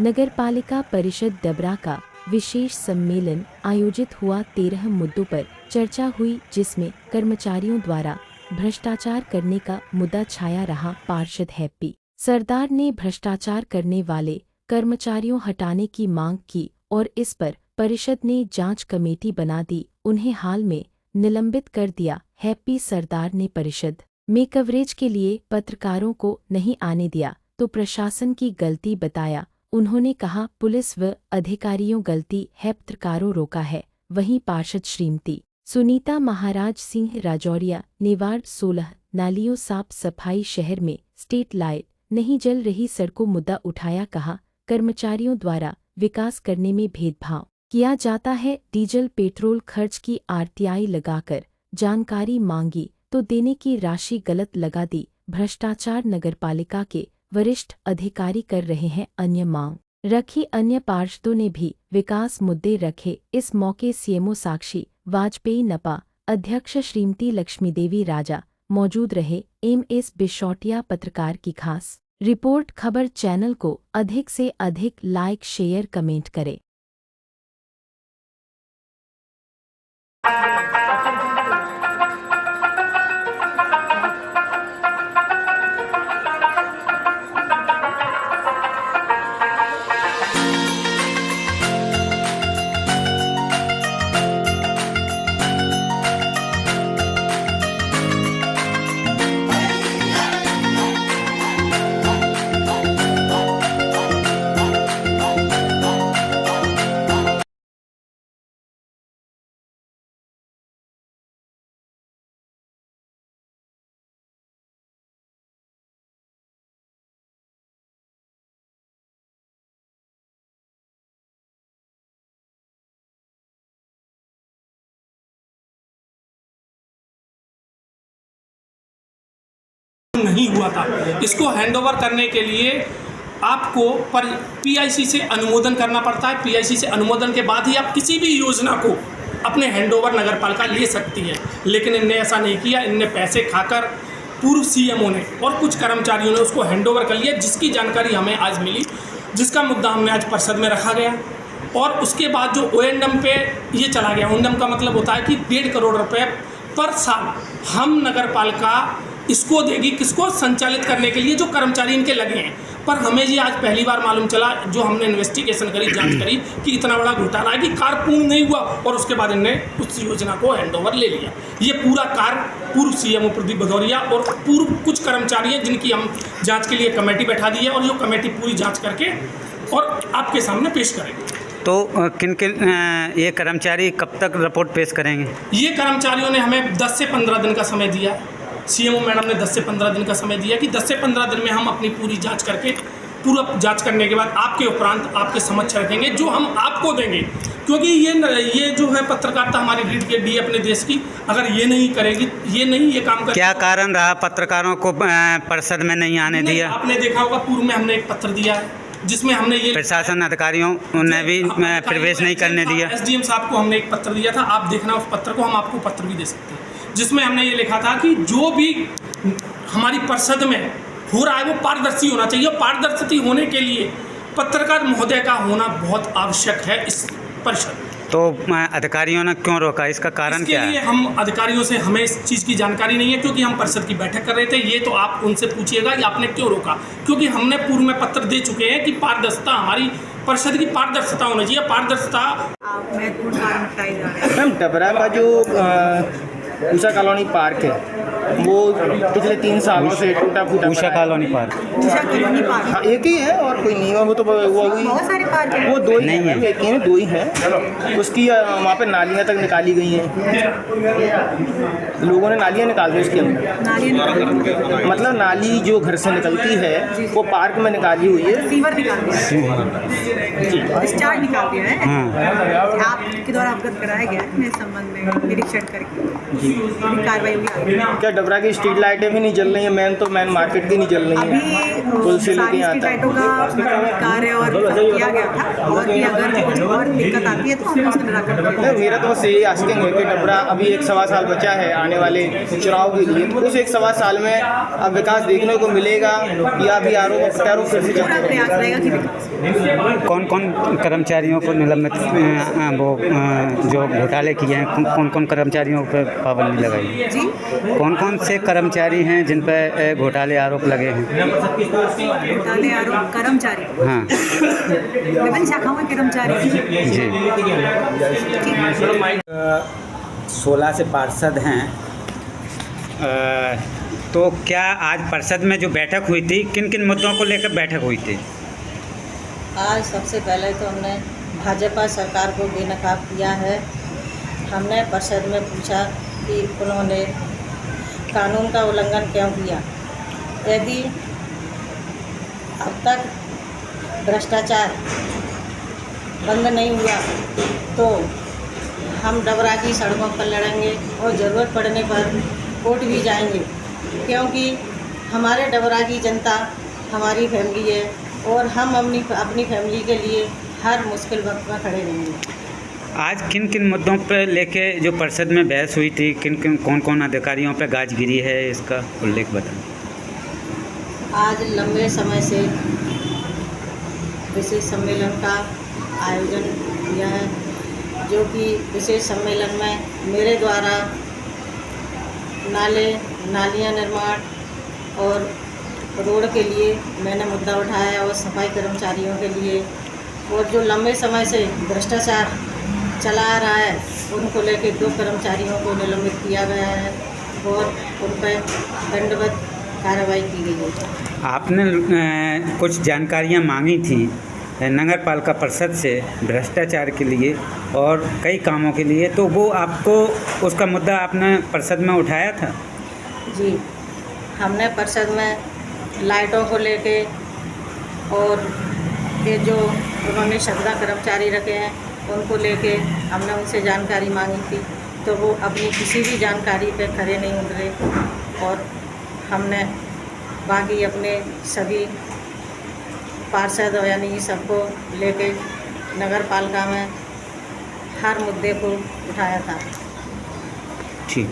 नगरपालिका परिषद डबरा का विशेष सम्मेलन आयोजित हुआ। 13 मुद्दों पर चर्चा हुई, जिसमें कर्मचारियों द्वारा भ्रष्टाचार करने का मुद्दा छाया रहा। पार्षद हैप्पी सरदार ने भ्रष्टाचार करने वाले कर्मचारियों हटाने की मांग की और इस पर परिषद ने जांच कमेटी बना दी। उन्हें हाल में निलंबित कर दिया। हैप्पी सरदार ने परिषद में कवरेज के लिए पत्रकारों को नहीं आने दिया तो प्रशासन की गलती बताया। उन्होंने कहा, पुलिस व अधिकारियों गलती है, पत्रकारों रोका है। वहीं पार्षद श्रीमती सुनीता महाराज सिंह राजौरिया ने वार्ड 16 नालियों साफ सफाई, शहर में स्ट्रीट लाइट नहीं जल रही, सड़कों मुद्दा उठाया। कहा, कर्मचारियों द्वारा विकास करने में भेदभाव किया जाता है। डीजल पेट्रोल खर्च की आरटीआई लगाकर जानकारी मांगी तो देने की राशि गलत लगा दी। भ्रष्टाचार नगरपालिका के वरिष्ठ अधिकारी कर रहे हैं। अन्य मांग रखी। अन्य पार्षदों ने भी विकास मुद्दे रखे। इस मौके सीएमओ साक्षी वाजपेयी, नपा अध्यक्ष श्रीमती लक्ष्मी देवी राजा मौजूद रहे। एमएस बिशौटिया पत्रकार की खास रिपोर्ट। खबर चैनल को अधिक से अधिक लाइक, शेयर, कमेंट करें। नहीं हुआ था, इसको हैंडओवर करने के लिए आपको पीआईसी से अनुमोदन करना पड़ता है। पीआईसी से अनुमोदन के बाद ही आप किसी भी योजना को अपने हैंडओवर नगरपालिका ले सकती है, लेकिन इनने ऐसा नहीं किया। इनने पैसे खाकर पूर्व सीएमओ ने और कुछ कर्मचारियों ने उसको हैंडओवर कर लिया, जिसकी जानकारी हमें आज मिली, जिसका मुद्दा हमने आज परिषद में रखा गया। और उसके बाद जो ओएनडम पे ये चला गया, ओएनडम का मतलब होता है कि 1.5 करोड़ रुपये पर साल हम नगरपालिका इसको देगी, किसको संचालित करने के लिए, जो कर्मचारी इनके लगे हैं। पर हमें ये आज पहली बार मालूम चला, जो हमने इन्वेस्टिगेशन करी, जांच करी, कि इतना बड़ा घोटाला है कि कार्य पूर्ण नहीं हुआ और उसके बाद इनने उस योजना को हैंडओवर ले लिया। ये पूरा कार्य पूर्व सीएमओ प्रदीप भदौरिया और पूर्व कुछ कर्मचारी हैं, जिनकी हम जाँच के लिए कमेटी बैठा दी है और जो कमेटी पूरी जाँच करके और आपके सामने पेश करेंगे। तो किन ये कर्मचारी कब तक रिपोर्ट पेश करेंगे? ये कर्मचारियों ने हमें 10 से 15 दिन का समय दिया है। सीएमओ मैडम ने 10 से 15 दिन का समय दिया कि 10 से 15 दिन में हम अपनी पूरी जांच करके, पूरा जांच करने के बाद आपके उपरांत आपके समक्ष रखेंगे, जो हम आपको देंगे। क्योंकि ये जो है पत्रकारिता हमारी रीढ़ की हड्डी है अपने देश की। अगर ये नहीं करेगी, ये काम करेगी। क्या कारण रहा पत्रकारों को परिषद में नहीं आने दिया? आपने देखा होगा, पूर्व में हमने एक पत्र दिया है, जिसमें हमने ये प्रशासन अधिकारियों ने भी प्रवेश नहीं करने दिया। एसडीएम साहब को हमने एक पत्र दिया था, आप देखना उस पत्र को, हम आपको पत्र भी दे सकते हैं, जिसमें हमने ये लिखा था कि जो भी हमारी परिषद में हो रहा है वो पारदर्शी होना चाहिए। पारदर्शी होने के लिए पत्रकार महोदय का होना बहुत आवश्यक है इस परिषद। तो अधिकारियों ने क्यों रोका, इसका कारण क्या है? इसके लिए हम अधिकारियों से, हमें इस चीज़ की जानकारी नहीं है, क्योंकि हम परिषद की बैठक कर रहे थे। ये तो आप उनसे पूछिएगा कि आपने क्यों रोका, क्योंकि हमने पूर्व में पत्र दे चुके हैं कि पारदर्शिता, हमारी परिषद की पारदर्शिता होनी चाहिए। पारदर्शिता मैम, डबरा का जो उषा कॉलोनी पार्क है, वो पिछले 3 सालों से टूटा फूटा। उषा कॉलोनी पार्क, हाँ, एक ही है और कोई नहीं है। वो तो बहुत सारे पार्क हैं। वो 2 ही नहीं है, एक ही है, 2 ही हैं। उसकी वहाँ पे नालियाँ तक निकाली गई हैं, लोगों ने नालियाँ निकाल दी उसके अंदर। मतलब नाली जो घर से निकलती है वो पार्क में निकाली हुई है। सीवर निकाल दिया, डिस्चार्ज निकाल दिया है। आपके द्वारा अवगत कराया गया है, इस संबंध में निरीक्षण करके। कार्रवाई हुई आगे। क्या डबरा की स्ट्रीट लाइटें भी नहीं जल रही हैं? मेन मार्केट की नहीं जल रही अभी हैं? पुल से लेके सारी यहाँ स्ट्रीट तक। लाइटों का कार्य और किया गया था, और भी अगर कुछ और दिक्कत आती है तो हम उससे निराकरण करेंगे। नहीं, मेरा तो बस यही आस्किंग है कि डबरा अभी 1-1.25 साल बचा है आने वाले चुनाव के लिए, तो उस 1-1.25 साल में अब विकास देखने को मिलेगा या अभी आरोप प्रत्यारोप फिर से पूरा चलते प्रयास रहेंगे? रहेगा कि विकास। कौन कौन कर्मचारियों को निलंबित जो घोटाले किए हैं, कौन कौन कर्मचारियों पर पाबंदी लगाई है? जी, कौन कौन से कर्मचारी हैं जिन पर घोटाले आरोप लगे हैं? घोटाले आरोप कर्मचारी, हाँ विभिन्न शाखाओं के कर्मचारी। जी। 16 से पार्षद हैं। तो क्या आज परिषद में जो बैठक हुई थी, किन किन मुद्दों को लेकर बैठक हुई थी? आज सबसे पहले तो हमने भाजपा सरकार को बेनकाब किया है। हमने परिषद में पूछा कि उन्होंने कानून का उल्लंघन क्यों किया। यदि अब तक भ्रष्टाचार बंद नहीं हुआ तो हम डबरा की सड़कों पर लड़ेंगे और ज़रूरत पड़ने पर कोर्ट भी जाएंगे, क्योंकि हमारे डबरा की जनता हमारी फैमिली है और हम अपनी फैमिली के लिए हर मुश्किल वक्त में खड़े रहेंगे। आज किन किन मुद्दों पर लेके जो परिषद में बहस हुई थी, कौन कौन अधिकारियों पर गाजगिरी है, इसका उल्लेख बताएं। आज लंबे समय से विशेष सम्मेलन का आयोजन किया है, जो कि विशेष सम्मेलन में मेरे द्वारा नालियाँ निर्माण और रोड के लिए मैंने मुद्दा उठाया और सफाई कर्मचारियों के लिए, और जो लंबे समय से भ्रष्टाचार चला आ रहा है उनको लेकर 2 कर्मचारियों को निलंबित किया गया है और उन पर दंडवत कार्रवाई की गई है। आपने कुछ जानकारियां मांगी थी नगर पालिका परिषद से भ्रष्टाचार के लिए और कई कामों के लिए, तो वो आपको उसका मुद्दा आपने परिषद में उठाया था? जी, हमने परिषद में लाइटों को लेके और ये जो उन्होंने शगदा कर्मचारी रखे हैं उनको लेके हमने उनसे जानकारी मांगी थी, तो वो अपनी किसी भी जानकारी पे खरे नहीं उतरे, और हमने बाकी अपने सभी पार्षद यानी सबको लेके नगर पालिका में हर मुद्दे को उठाया था। ठीक।